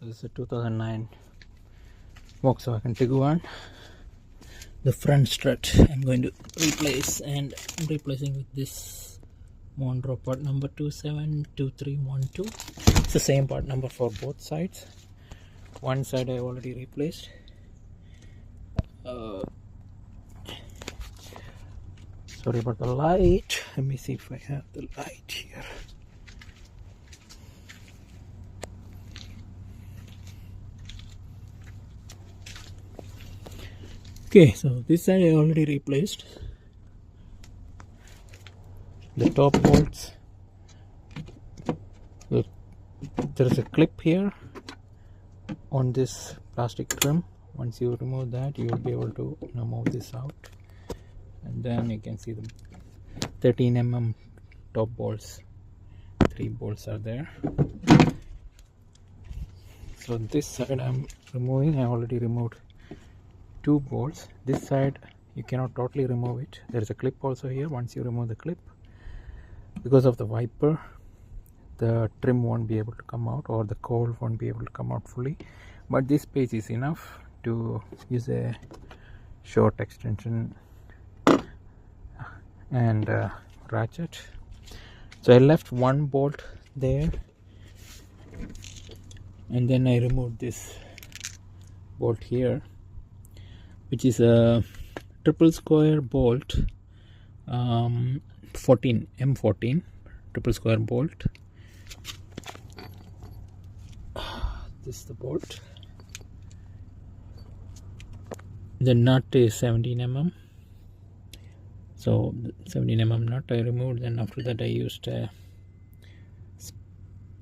This is a 2009 Volkswagen Tiguan. The front strut I'm going to replace, and I'm replacing with this Monroe part number 272312. It's the same part number for both sides. One side I already replaced. Sorry about the light. Let me see if I have the light here. Okay, so this side I already replaced the top bolts. There is a clip here on this plastic trim. Once you remove that, you will be able to move this out, and then you can see the 13 mm top bolts. 3 bolts are there. So this side I'm removing. I already removed 2 bolts. This side you cannot totally remove it. There is a clip also here. Once you remove the clip, because of the wiper, the trim won't be able to come out, or the cowl won't be able to come out fully, but this space is enough to use a short extension and ratchet. So I left 1 bolt there, and then I removed this bolt here, which is a triple square bolt, 14 M14 triple square bolt. This is the bolt. The nut is 17 mm. So 17 mm nut I removed. Then after that I used a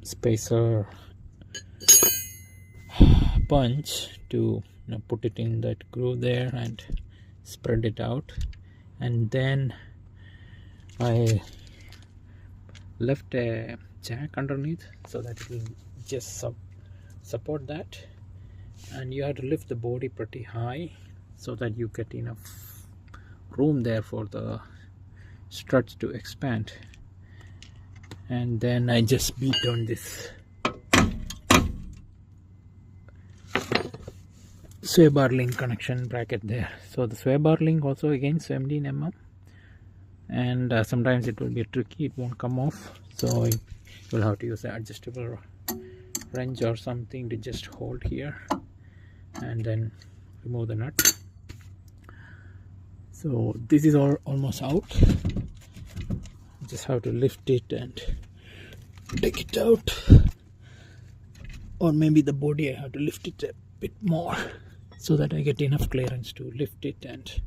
spacer punch to put it in that groove there and spread it out. And then I left a jack underneath so that it will just support that, and you have to lift the body pretty high so that you get enough room there for the struts to expand. And then I just beat on this sway bar link connection bracket there. So the sway bar link also again 17 mm, and sometimes it will be tricky, it won't come off, so you will have to use an adjustable wrench or something to just hold here and then remove the nut. So this is almost out. Just have to lift it and take it out, or maybe the body I have to lift it a bit more so that I get enough clearance to lift it and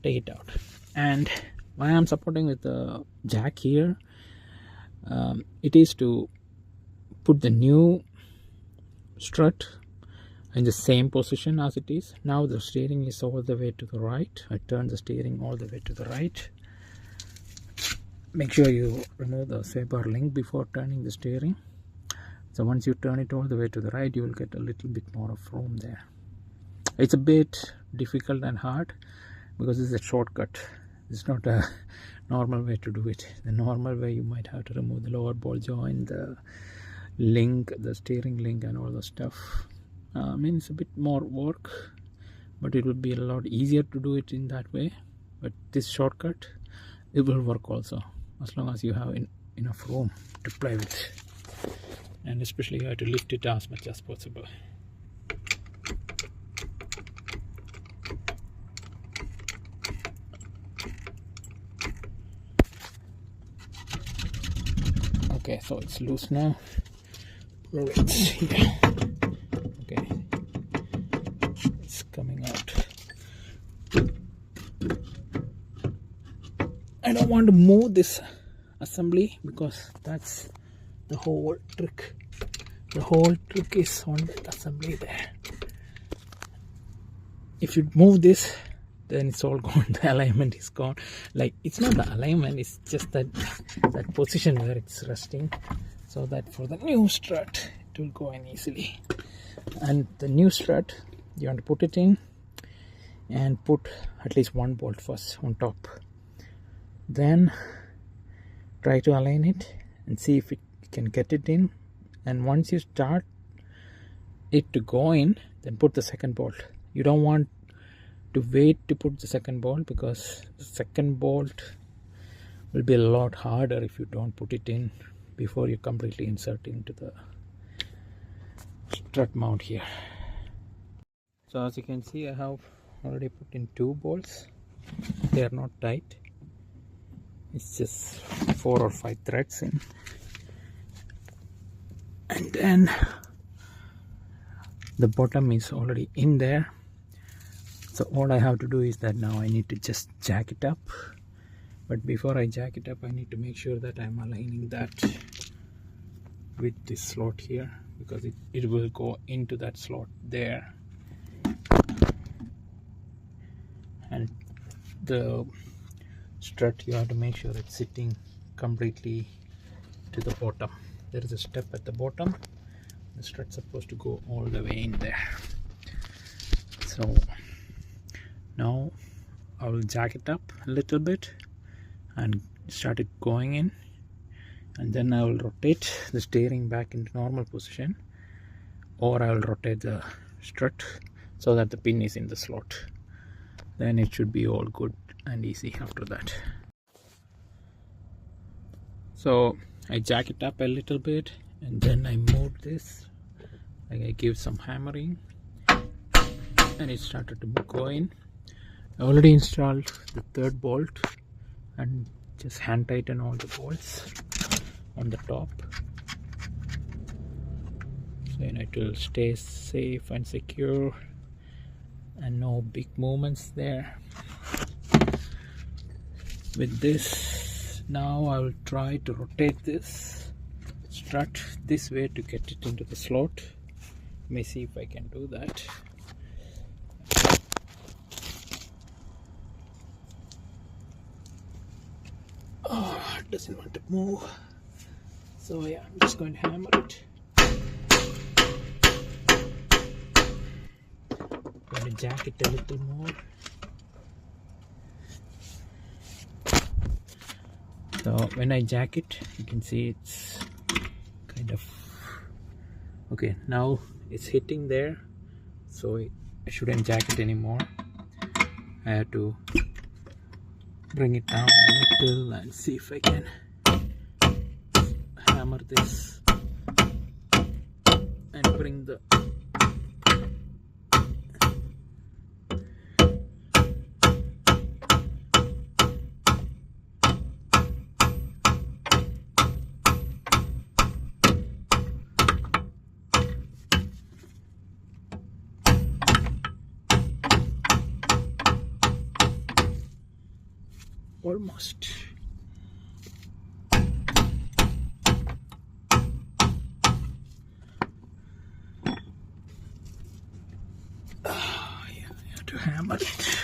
take it out. And why I'm supporting with the jack here, it is to put the new strut in the same position as it is. Now the steering is all the way to the right. I turn the steering all the way to the right. Make sure you remove the sway bar link before turning the steering. So once you turn it all the way to the right, you will get a little bit more of room there. It's a bit difficult and hard because it's a shortcut. It's not a normal way to do it. The normal way, you might have to remove the lower ball joint, the link, the steering link, and all the stuff. I mean, it's a bit more work, but it will be a lot easier to do it in that way. But this shortcut, it will work also, as long as you have enough room to play with. And especially you have to lift it as much as possible. Okay, so it's loose now. Roll it here. Okay, it's coming out. I don't want to move this assembly because that's the whole trick. The whole trick is on that assembly there. If you move this, then it's all gone. The alignment is gone. Like, it's not the alignment, it's just that position where it's resting, so that for the new strut it will go in easily. And the new strut, you want to put it in and put at least 1 bolt first on top, then try to align it and see if you can get it in. And once you start it to go in, then put the second bolt. You don't want to wait to put the second bolt, because the second bolt will be a lot harder if you don't put it in before you completely insert into the strut mount here. So as you can see, I have already put in 2 bolts. They are not tight, it's just 4 or 5 threads in, and then the bottom is already in there. So all I have to do is that now I need to just jack it up. But before I jack it up, I need to make sure that I'm aligning that with this slot here, because it will go into that slot there. And the strut, you have to make sure it's sitting completely to the bottom. There is a step at the bottom. The strut's supposed to go all the way in there. So now I will jack it up a little bit and start it going in, and then I will rotate the steering back into normal position, or I will rotate the strut so that the pin is in the slot. Then it should be all good and easy after that. So I jack it up a little bit, and then I move this, like I give some hammering, and it started to go in. I already installed the third bolt and just hand tighten all the bolts on the top, so it will stay safe and secure and no big movements there. With this, now I will try to rotate this strut this way to get it into the slot. Let me see if I can do that. Oh, it doesn't want to move. So yeah, I'm just going to hammer it. Going to jack it a little more. So when I jack it, you can see it's kind of okay. Now it's hitting there, so I shouldn't jack it anymore. I have to bring it down a little and see if I can hammer this and bring the almost. Yeah, I have to hammer it.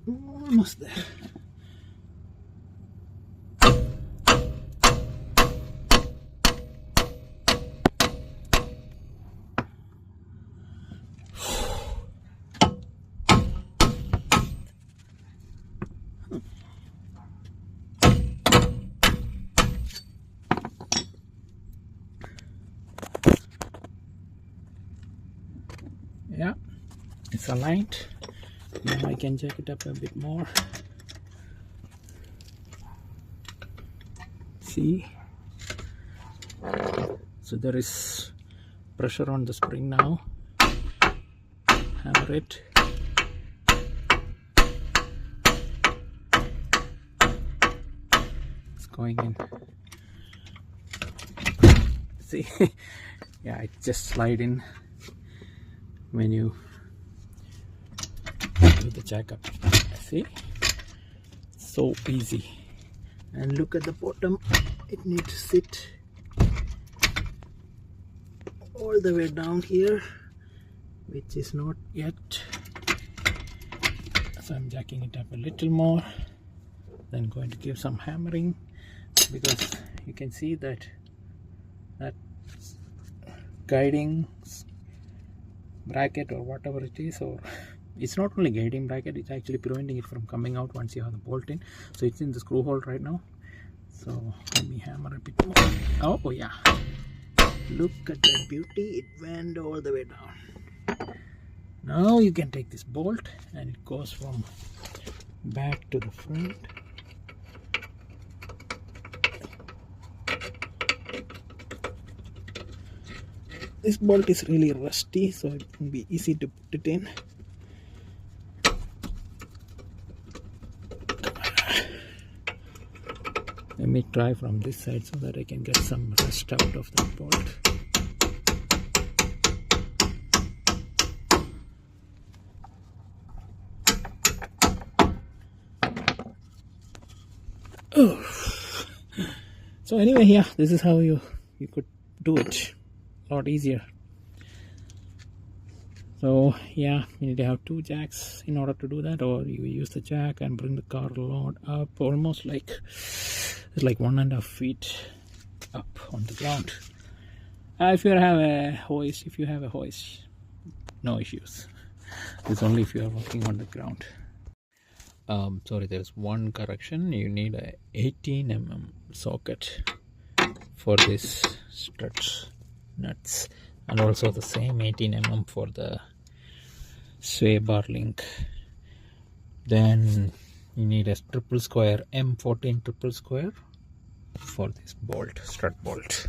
Almost there. Yeah, it's aligned. Now I can jack it up a bit more. See, so there is pressure on the spring now. Hammer it. It's going in. See, yeah, it just slide in when you do the jack up. See, so easy. And look at the bottom, it needs to sit all the way down here, which is not yet. So I'm jacking it up a little more, then going to give some hammering, because you can see that guiding bracket or whatever it is, or it's not only guiding bracket, it's actually preventing it from coming out once you have the bolt in. So it's in the screw hole right now. So let me hammer a bit more. Oh yeah, look at that beauty, it went all the way down. Now you can take this bolt and it goes from back to the front. This bolt is really rusty, so it won't be easy to put it in. Let me try from this side so that I can get some rust out of that bolt. Oh. So anyway, yeah, this is how you could do it a lot easier. So yeah, you need to have 2 jacks in order to do that, or you use the jack and bring the car load up almost like it's like 1.5 feet up on the ground. If you have a hoist, no issues. It's only if you are working on the ground. Sorry, there's one correction. You need a 18 mm socket for this struts nuts, and also the same 18 mm for the sway bar link. Then you need a triple square M14 triple square for this bolt, strut bolt.